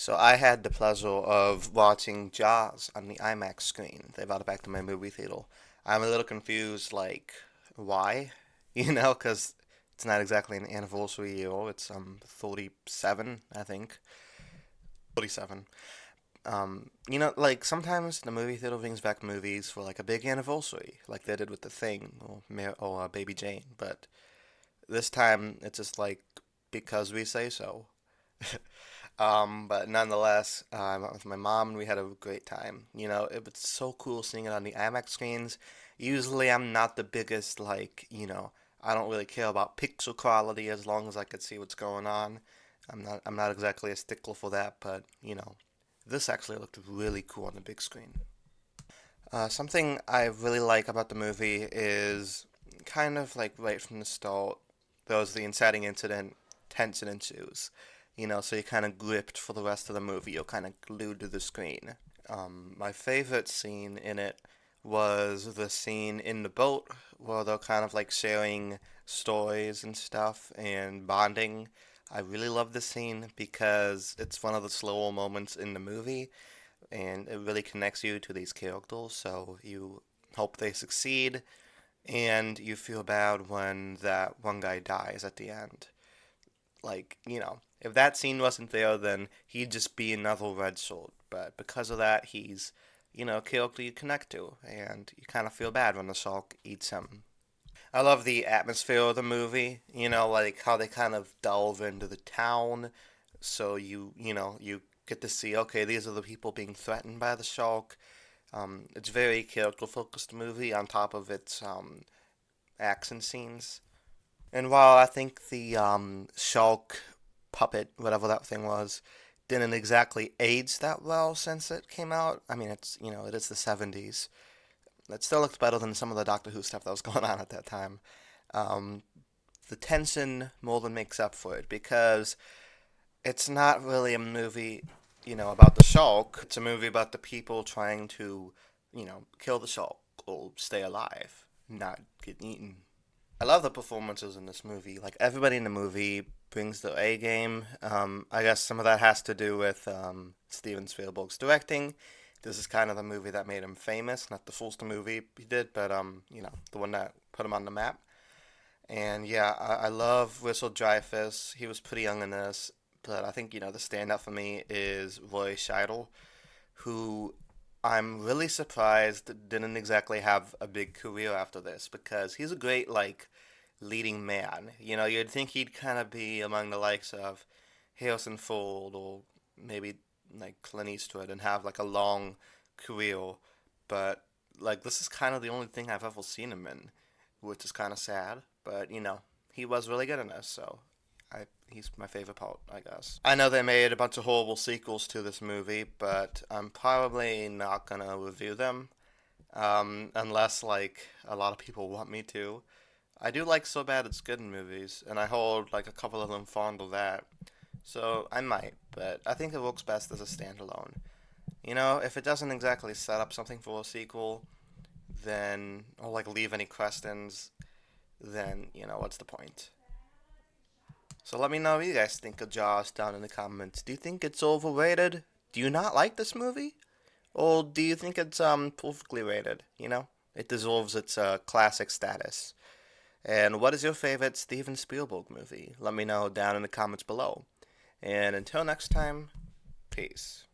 So I had the pleasure of watching Jaws on the IMAX screen. They brought it back to my movie theater. I'm a little confused, like, why? Because it's not exactly an anniversary year. It's 37, I think. 47. Like sometimes the movie theater brings back movies for like a big anniversary, like they did with The Thing or Baby Jane. But this time it's just like because we say so. But nonetheless, I went with my mom and we had a great time. It was so cool seeing it on the IMAX screens. Usually, I'm not the biggest, I don't really care about pixel quality as long as I could see what's going on. I'm not exactly a stickler for that, but, this actually looked really cool on the big screen. Something I really like about the movie is kind of like right from the start, there was the inciting incident, tension ensues. So you're kind of gripped for the rest of the movie. You're kind of glued to the screen. My favorite scene in it was the scene in the boat where they're kind of like sharing stories and stuff and bonding. I really love this scene because it's one of the slower moments in the movie and it really connects you to these characters. So you hope they succeed, and you feel bad when that one guy dies at the end. Like, if that scene wasn't there, then he'd just be another red sword. But because of that, he's, a character you connect to, and you kind of feel bad when the shark eats him. I love the atmosphere of the movie, like how they kind of delve into the town. So you get to see, okay, these are the people being threatened by the shark. It's very character focused movie on top of its action scenes. And while I think the shark puppet, whatever that thing was, didn't exactly age that well since it came out, I mean, it is the 70s. It still looks better than some of the Doctor Who stuff that was going on at that time. Um, the tension more than makes up for it because it's not really a movie, about the shark. It's a movie about the people trying to, kill the shark or stay alive, not get eaten. I love the performances in this movie. Like everybody in the movie brings their A game. I guess some of that has to do with Steven Spielberg's directing. This is kind of the movie that made him famous, not the first movie he did, but the one that put him on the map. And yeah, I love Whistle Dreyfuss. He was pretty young in this, but I think the standout for me is Roy Scheider, who I'm really surprised didn't exactly have a big career after this because he's a great like leading man. You'd think he'd kind of be among the likes of Harrison Ford or maybe like Clint Eastwood and have like a long career, but like this is kind of the only thing I've ever seen him in, which is kind of sad. But he was really good in this, so he's my favorite part, I guess. I know they made a bunch of horrible sequels to this movie, but I'm probably not gonna review them unless like a lot of people want me to. I do like So Bad It's Good in movies, and I hold like a couple of them fond of that. So I might, but I think it works best as a standalone. If it doesn't exactly set up something for a sequel, then or like leave any questions, then what's the point? So let me know what you guys think of Jaws down in the comments. Do you think it's overrated? Do you not like this movie? Or do you think it's perfectly rated? It deserves its classic status. And what is your favorite Steven Spielberg movie? Let me know down in the comments below. And until next time, peace.